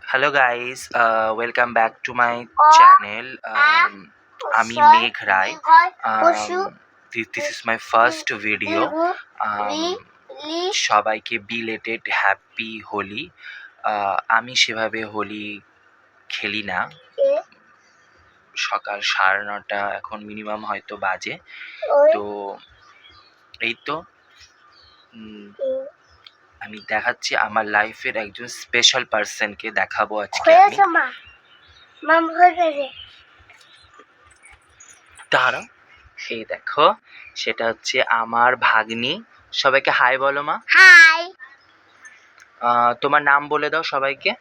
Hello guys, welcome back to my channel. আমি মেঘ রায়. This is my first video. সবাইকে belated happy Holi. আমি সেভাবে হোলি খেলি না. সকাল 9:30 এখন মিনিমাম হয়তো বাজে. তো এই তো আমি দেখাচ্ছি আমার লাইফের একজন স্পেশাল পার্সনকে দেখাবো আজকে দাঁড়াও, সেই দেখো, সেটা হচ্ছে আমার ভাগ্নি. সবাইকে হাই বলো মা. হাই। তোমার নাম বলে দাও সবাইকে.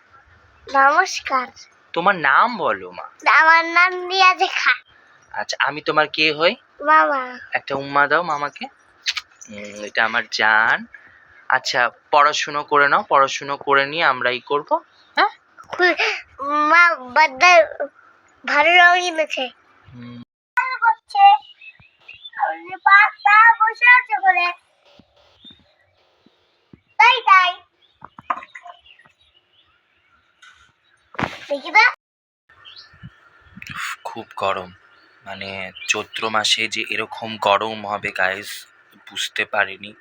নমস্কার। তোমার নাম বলো মা. আমার নাম রিয়া দেখা। আচ্ছা, আমি তোমার কে হই? মামা। একটা উম্মা দাও মামাকে. এটা আমার জান. আচ্ছা, পড়াশুনো করে নাও. পড়াশুনো করে নিয়ে আমরা এই করবো. হ্যাঁ মা বাদে ভালো রঙিন আছে। করছে আমি পাতা বসে আছে বলে তাই দেখি না। খুব গরম, মানে চৈত্র মাসে যে এরকম গরম হবে গাইস বুঝতে পারিনি.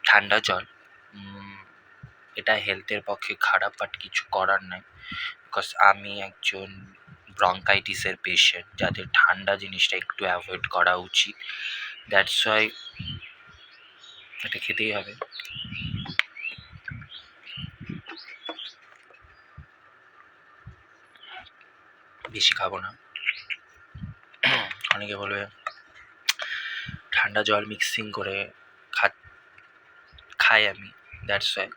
ঠান্ডা জল, এটা হেলথের পক্ষে খারাপ, বাট কিছু করার নাই. বিকজ আমি একজন ব্রঙ্কাইটিসের পেশেন্ট, যাদের ঠান্ডা জিনিসটা একটু অ্যাভয়েড করা উচিত. দ্যাটস ওয়াই এটা খেতেই হবে. বেশি খাবো না. অনেকে বলবে ঠান্ডা জল মিক্সিং করে খাই আমি. That's why.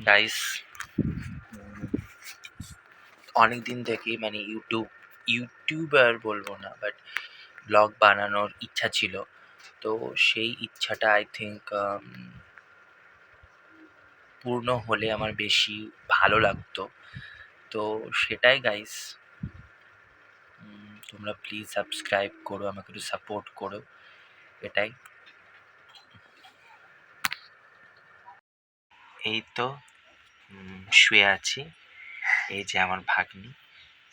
গাইস, অনেক দিন থেকেই মানে ইউটিউবার বলবো না, বাট ব্লগ বানানোর ইচ্ছা ছিল. তো সেই ইচ্ছাটা আই থিঙ্ক পূর্ণ হলে আমার বেশি ভালো লাগতো. তো সেটাই গাইস, তোমরা প্লিজ সাবস্ক্রাইব করো, আমাকে একটু সাপোর্ট করো. এটাই. এই তো শুয়ে আছি. এই যে আমার ভাগ্নি.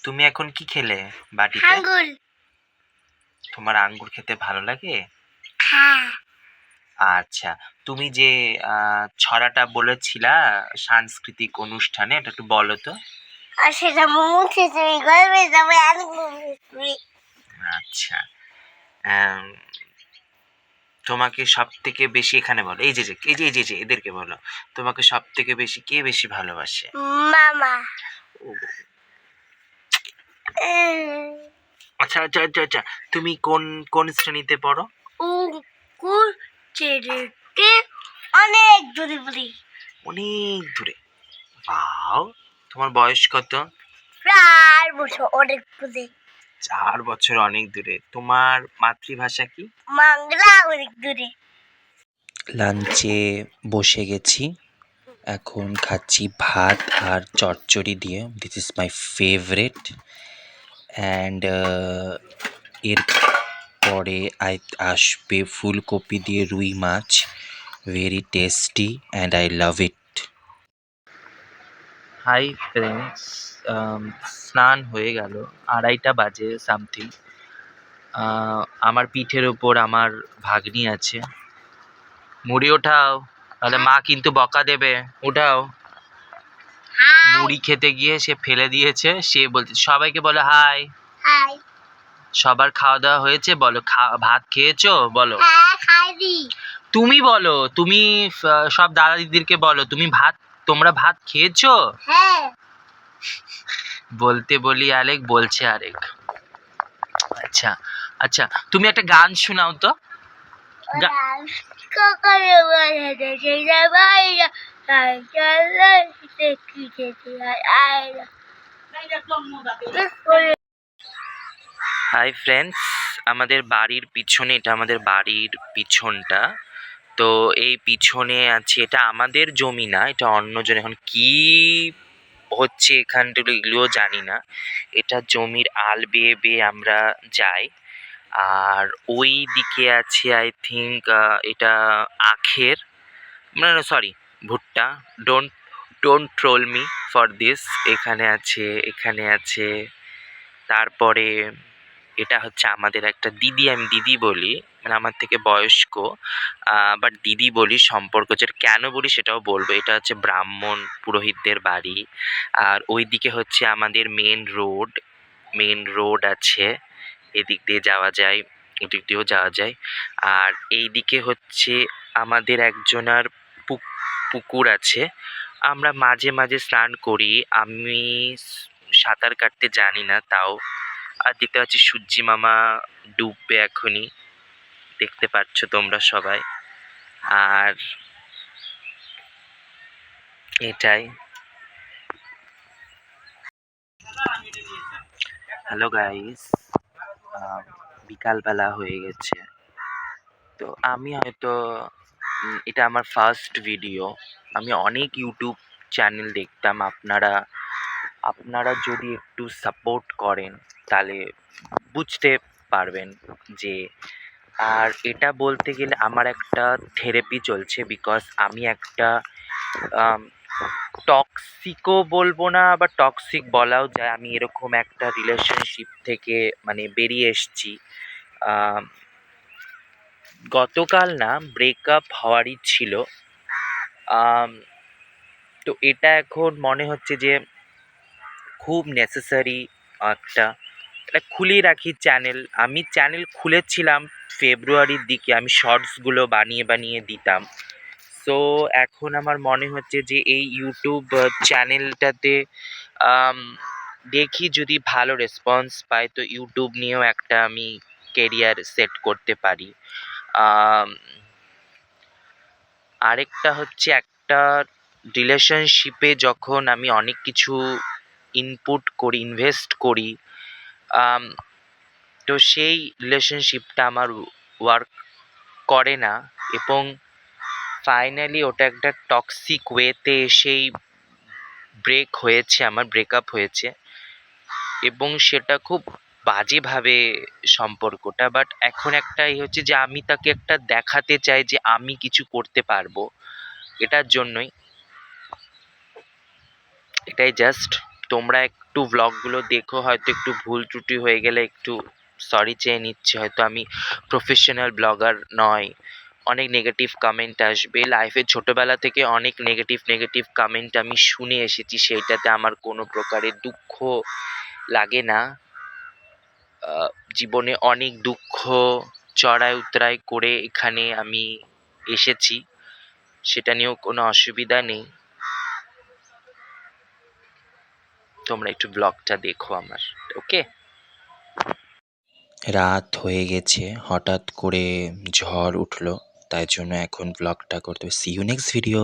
তুমি এখন কি খেলে বাটিতে? আঙ্গুর। তোমার আঙ্গুর খেতে ভালো লাগে? হ্যাঁ। আচ্ছা, তুমি যে ছড়াটা বলেছিলা সাংস্কৃতিক অনুষ্ঠানে, এটা একটু বলো তো. আর সেটা মুখে তুমি গল্পে যাবে আঙ্গুর। আচ্ছা, তোমাকে সব থেকে বেশি এখানে বলো, এই যে এই যে এই যে এই যে এদেরকে বলো, তোমাকে সব থেকে বেশি কে বেশি ভালোবাসে? মামা। আচ্ছা আচ্ছা আচ্ছা আচ্ছা, তুমি কোন কোন শ্রেণীতে পড়ো? কুকুর চেরিতে অনেক দূরে বলি। অনেক দূরে. বাও, তোমার বয়স কত? 4 বছর অনেক দূরে। 4 বছর অনেক দূরে. তোমার মাতৃভাষা কি? বাংলা অনেক দূরে. লাঞ্চে বসে গেছি. এখন খাচ্ছি ভাত আর চচ্চড়ি দিয়ে. This is my favourite. And এর পরে আসবে ফুলকপি দিয়ে রুই মাছ. Very tasty and I love it. Hi friends, স্নান হয়ে গেল, 2:30 বাজে সামথিং. আমার পিঠের ওপর আমার ভাগ্নি আছে. মুড়ি ওঠাও, তাহলে মা কিন্তু বকা দেবে. উঠাও. মুড়ি খেতে গিয়ে সে ফেলে দিয়েছে. সে বলছে সবাইকে বলো হাই. হাই। সবার খাওয়া দাওয়া হয়েছে? বলো ভাত খেয়েছো? বলো. হ্যাঁ খাইনি। তুমি বলো, তুমি সব দাদা দিদিরকে বলো তোমরা ভাত খেয়েছো? হ্যাঁ। বলতে বলি আরেক, বলছে আরেক. আচ্ছা আচ্ছা, তুমি একটা গান শোনাও তো. হাই ফ্রেন্ডস, আমাদের বাড়ির পিছনে, এটা আমাদের বাড়ির পিছনটা. তো এই পিছনে আছে, এটা আমাদের জমি না, এটা অন্যজন. এখন কি হচ্ছে এখানটা এগুলোও জানি না. এটা জমির আল বেয়ে বেয়ে আমরা যাই. আর ওই দিকে আছে আই থিঙ্ক এটা আখের, না সরি, ভুট্টা। Don't don't troll me for this. এখানে আছে তারপরে এটা হচ্ছে আমাদের একটা দিদি, আমি দিদি বলি, মানে আমার থেকে বয়স্ক, বাট দিদি বলি, সম্পর্ক যেটা কেন বলি সেটাও বলবো। এটা হচ্ছে ব্রাহ্মণ পুরোহিতদের বাড়ি। আর ওইদিকে হচ্ছে আমাদের মেন রোড আছে, এদিক দিয়ে যাওয়া যায়, ওদিক দিয়েও যাওয়া যায়। আর এইদিকে হচ্ছে আমাদের একজনার পুকুর আছে, আমরা মাঝে মাঝে স্নান করি। আমি সাঁতার কাটতে জানি না তাও। আর দেখতে পাচ্ছি সূর্যি মামা ডুববে এখনই, দেখতে পাচ্ছ তোমরা সবাই। আর এটাই। হ্যালো গাইস, বিকালবেলা হয়ে গেছে। তো আমি হয়তো এটা আমার ফার্স্ট ভিডিও। আমি অনেক ইউটিউব চ্যানেল দেখতাম, আপনারা যদি একটু সাপোর্ট করেন তাহলে বুঝতে পারবেন যে। আর এটা বলতে গেলে আমার একটা থেরাপি চলছে, বিকজ আমি একটা টক্সিকও বলবো না, আবার টক্সিক বলাও যায়। আমি এরকম একটা রিলেশনশিপ থেকে মানে বেরিয়ে এসেছি। গতকাল না ব্রেকআপ হওয়ারই ছিল। তো এটা এখন মনে হচ্ছে যে খুব নেসেসারি একটা, এটা খুলেই রাখি চ্যানেল। আমি চ্যানেল খুলেছিলাম ফেব্রুয়ারির দিকে, আমি শর্টসগুলো বানিয়ে দিতাম। সো এখন আমার মনে হচ্ছে যে এই ইউটিউব চ্যানেলটাতে দেখি যদি ভালো রেসপন্স পাই তো ইউটিউব নিয়েও একটা আমি কেরিয়ার সেট করতে পারি। আরেকটা হচ্ছে একটা রিলেশনশিপে যখন আমি অনেক কিছু ইনভেস্ট করি, তো সেই রিলেশনশিপটা আমার ওয়ার্ক করে না, এবং ফাইনালি ওটা একটা টক্সিক ওয়েতে এসেই ব্রেকআপ হয়েছে, এবং সেটা খুব বাজেভাবে সম্পর্কটা। বাট এখন একটাই হচ্ছে যে আমি তাকে একটা দেখাতে চাই যে আমি কিছু করতে পারবো, এটার জন্যই। এটাই জাস্ট। তোমরা একটু ভ্লগগুলো দেখো, হয়তো একটু ভুল ত্রুটি হয়ে গেলে একটু সরি চেয়ে নিচ্ছি, হয়তো আমি প্রফেশনাল ব্লগার নয়। অনেক নেগেটিভ কমেন্ট আসবে লাইফে, ছোটোবেলা থেকে অনেক নেগেটিভ কমেন্ট আমি শুনে এসেছি, সেইটাতে আমার কোনো প্রকারের দুঃখ লাগে না। জীবনে অনেক দুঃখ চড়াই উতরাই করে এখানে আমি এসেছি, সেটা নিয়েও কোনো অসুবিধা নেই। তোমরা একটু ব্লগটা দেখো আমার, ওকে। রাত হয়ে গেছে, হঠাৎ করে ঝড় উঠলো, তাই জন্য এখন ব্লগটা করতে। See you next video.